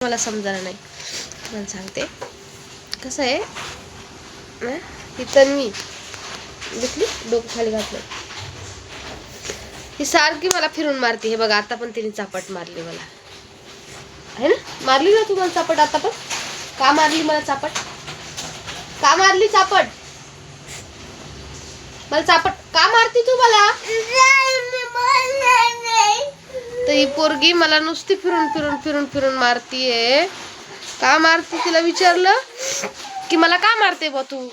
मला समजणार नाही. तुम्हाला सांगते कसं आहे. इथं मी दिसली डोकं खाली घातलं, ही सारखी मला फिरून मारते. हे बघा आता पण तिने चापट मारली मला, आहे ना? मारली ना तुम्हाला चापट आता पण? का मारली मला चापट? का मारली चापट? मला चापट का मारती तू मला? तर ही पोरगी मला नुसती फिरून फिरून फिरून फिरून मारतीये. का मारती तिला विचारलं की मला का मारते बा तू,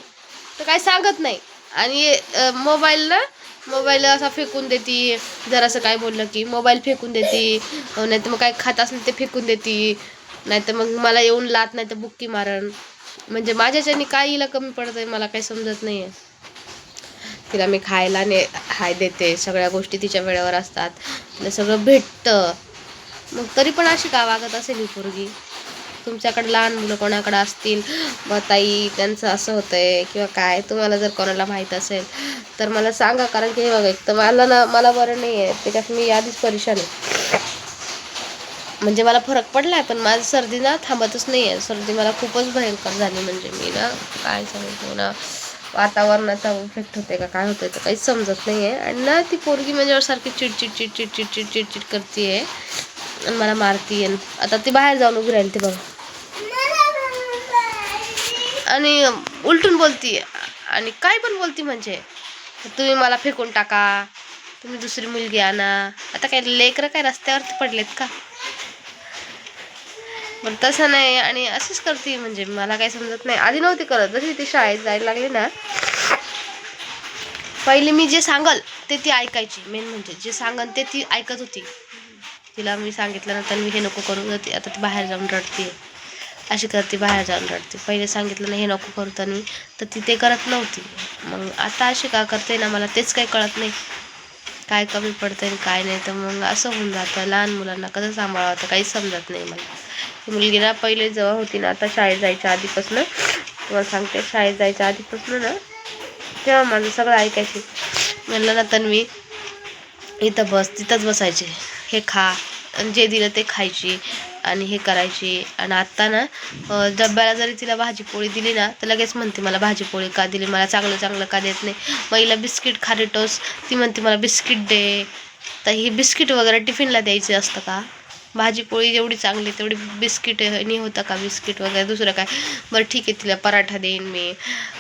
तर काही सांगत नाही. आणि मोबाईल असा फेकून देती. जर असं काय बोललं की मोबाईल फेकून देती, नाही तर मग काय खात असलं ते फेकून देती, नाही तर मग मला येऊन लात नाही तर बुक्की मारण. म्हणजे माझ्याच्यानी काय हिला कमी पडतंय मला काही समजत नाहीये. तिला मी खायला हाय देते, सगळ्या गोष्टी तिच्या वेळेवर असतात, तिला सगळं भेटतं, मग तरी पण अशी का वागत असेल ही पोरगी? तुमच्याकडे लहान मुलं कोणाकडे असतील व ताई त्यांचं असं होतंय किंवा काय, तुम्हाला जर कोणाला माहीत असेल तर मला सांगा. कारण की हे बघा, एक तर मला बरं नाही आहे, त्याच्यात मी आधीच परेशान आहे. म्हणजे मला फरक पडलाय पण माझी सर्दी ना थांबतच नाही आहे. सर्दी मला खूपच भयंकर झाली. म्हणजे मी ना काय सांगते ना, वातावरणाचा इफेक्ट होते का काय होतंय तर काहीच समजत नाही आहे. आणि ना ती पोरगी माझ्यावर सारखी चिडचिड चिडचिड चिडचिड चिडचिड करते आहे आणि मला मारती आहे. आता ती बाहेर जाऊन उभी राहील ते बघा, आणि उलटून बोलती आणि काय पण बोलती. म्हणजे तुम्ही मला फेकून टाका, तुम्ही दुसरी मुलगी आणा. आता काय लेकरं काय रस्त्यावरती पडलेत का? पण तसं नाही, आणि असंच करते. म्हणजे मला काही समजत नाही. आधी नव्हती करत, जशी ती शाळेत जायला लागली ना, पहिले मी जे सांगल ते ती ऐकायची. मेन म्हणजे जे सांगन ते ती ऐकत होती. तिला मी सांगितलं ना तर मी हे नको करू, आता ती बाहेर जाऊन रडते, अशी करते, बाहेर जाऊन रडते. पहिले सांगितलं ना हे नको करू तर ती ते करत नव्हती. मग आता अशी का करते ना, मला तेच काही कळत नाही. काय कमी पडतंय आणि काय नाही. तर मग असं होऊन जातं. लहान मुलांना कसं सांभाळावं तर काहीच समजत नाही मला. मुलगी ना पहिले जेव्हा होती ना, आता शाळेत जायच्या आधीपासून, तुम्हाला सांगते, शाळेत जायच्या आधीपासून ना तेव्हा माझं सगळं ऐकायची. म्हणलं ना तर मी इथं बस, तिथंच बसायचे, हे खा, आणि जे दिलं ते खायची आणि हे करायची. आणि आत्ता ना डब्याला जरी तिला भाजी पोळी दिली ना तर लगेच म्हणते मला भाजी पोळी का दिली, मला चांगलं चांगलं का देत नाही. महिला बिस्किट खारी टोस, ती म्हणते मला बिस्किट दे. तर ही बिस्किट वगैरे टिफिनला द्यायचं असतं का? भाजी पोळी जेवढी चांगली तेवढी बिस्किट नाही होतं का? बिस्किट वगैरे दुसरं काय? बरं ठीक आहे, तिला पराठा देईन मी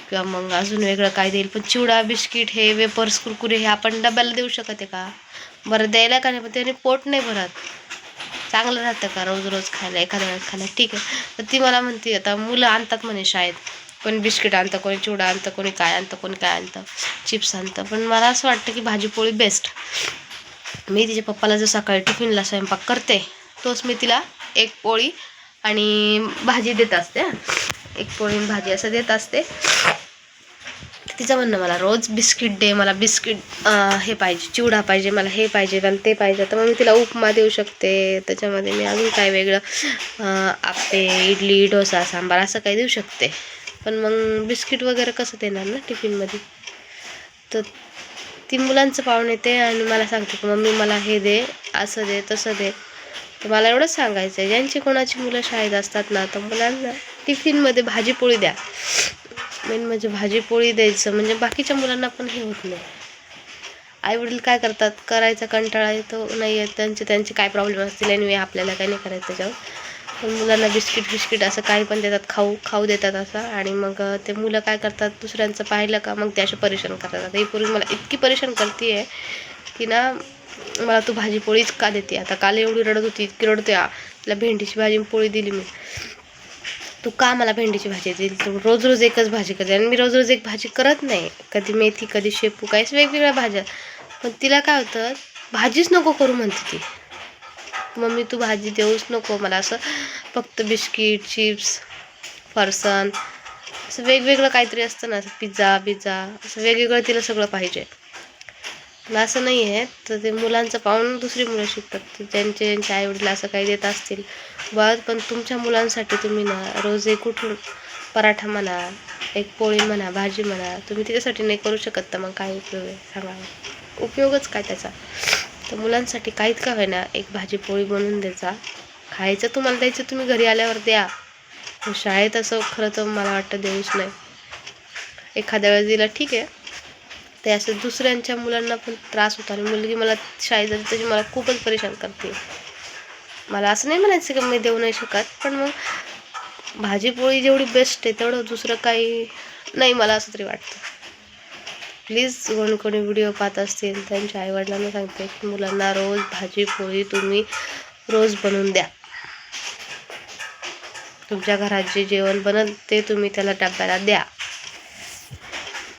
किंवा मग अजून वेगळं काय देईल, पण चिवडा बिस्किट हे वेपर्स कुरकुरे हे आपण डब्याला देऊ शकत आहे का? बरं द्यायला का नाही, पण त्याने पोट नाही भरत. चांगलं राहतं का रोज रोज खायला, एखाद्या वेळेस खायला? ठीक आहे. तर ती मला म्हणते, आता मुलं आणतात म्हणे शाळेत, कोणी बिस्किट आणतं, कोणी चिवडा आणतं, कोणी काय आणतं, कोणी काय आणतं, चिप्स आणतं, पण मला असं वाटतं की भाजीपोळी बेस्ट. मी तिच्या पप्पाला जर सकाळी टिफिनला स्वयंपाक करते तोच मी तिला एक पोळी आणि भाजी देत असते. एक पोळी आणि भाजी असं देत असते. तिचं म्हणणं मला रोज बिस्किट दे, मला बिस्किट हे पाहिजे, चिवडा पाहिजे, मला हे पाहिजे, मला ते पाहिजे. तर मग मी तिला उपमा देऊ शकते, त्याच्यामध्ये मी अजून काय वेगळं आप्पे, इडली, डोसा, सांबार असं काही देऊ शकते. पण मग बिस्किट वगैरे कसं देणार ना टिफिनमध्ये? तर ती मुलांचं पाहून येते आणि मला सांगते की मम्मी मला हे दे, असं दे, तसं दे. तर मला एवढंच सांगायचं आहे, ज्यांची कोणाची मुलं शाळेत असतात ना, तर मुलांना टिफिनमध्ये भाजीपोळी द्या. मेन म्हणजे भाजीपोळी द्यायचं, म्हणजे बाकीच्या मुलांना पण हे होत नाही. आईवडील काय करतात, करायचा कंटाळा येतो, नाही येत, त्यांचे काय प्रॉब्लेम असतील, आणि आपल्याला काही नाही करायचं त्याच्यावर. पण मुलांना बिस्किट असं काही पण देतात, खाऊ देतात असं. आणि मग ते मुलं काय करतात, दुसऱ्यांचं पाहिलं का मग ते असे परेशान करतात. आता ही पोरी मला इतकी परेशान करते आहे की ना, मला तू भाजीपोळीच का देते? आता काल एवढी रडत होती, इतकी रडते, तिला भेंडीची भाजी पोळी दिली मी. तू का मला भेंडीची भाजी दिली? तू रोज रोज एकच भाजी करते. आणि मी रोज रोज एक भाजी करत नाही, कधी मेथी, कधी शेपू, काहीच वेगवेगळ्या भाज्या. पण तिला काय होतं, भाजीच नको करू म्हणते ती. मम्मी तू भाजी देऊच नको मला, असं फक्त बिस्किट, चिप्स, फरसाण असं वेगवेगळं काहीतरी असतं ना, पिझ्झा असं वेगवेगळं तिला सगळं पाहिजे. पण असं नाही आहे. तर ते मुलांचं पाहून दुसरी मुलं शिकतात, ज्यांचे आईवडील असं काही देत असतील बस. पण तुमच्या मुलांसाठी तुम्ही ना रोज एक उठून पराठा म्हणा, एक पोळी म्हणा, भाजी म्हणा, तुम्ही त्याच्यासाठी नाही करू शकत तर मग काय उपयोग आहे सांगा? उपयोगच काय त्याचा? तर मुलांसाठी काहीत का होईना एक भाजी पोळी बनवून द्यायचा, खायचं तुम्हाला द्यायचं तुम्ही घरी आल्यावर द्या. शाळेत असं खरं तर मला वाटतं देऊच नाही. एखाद्या वेळेस दिला ठीक आहे, ते असं दुसऱ्यांच्या मुलांना पण त्रास होतो. आणि मुलगी मला शाळेत जाते त्याची मला खूपच परेशान करते. मला असं नाही म्हणायचं की मी देऊ नाही शकत, पण मग भाजी पोळी जेवढी बेस्ट आहे तेवढं दुसरं काही नाही, मला असं तरी वाटतं. प्लीज कोणी व्हिडिओ पाहत असतील त्यांच्या आईवडिलांना सांगते की मुलांना रोज भाजी पोळी तुम्ही रोज बनवून द्या. तुमच्या घरात जे जेवण बनल ते तुम्ही त्याला डब्याला द्या.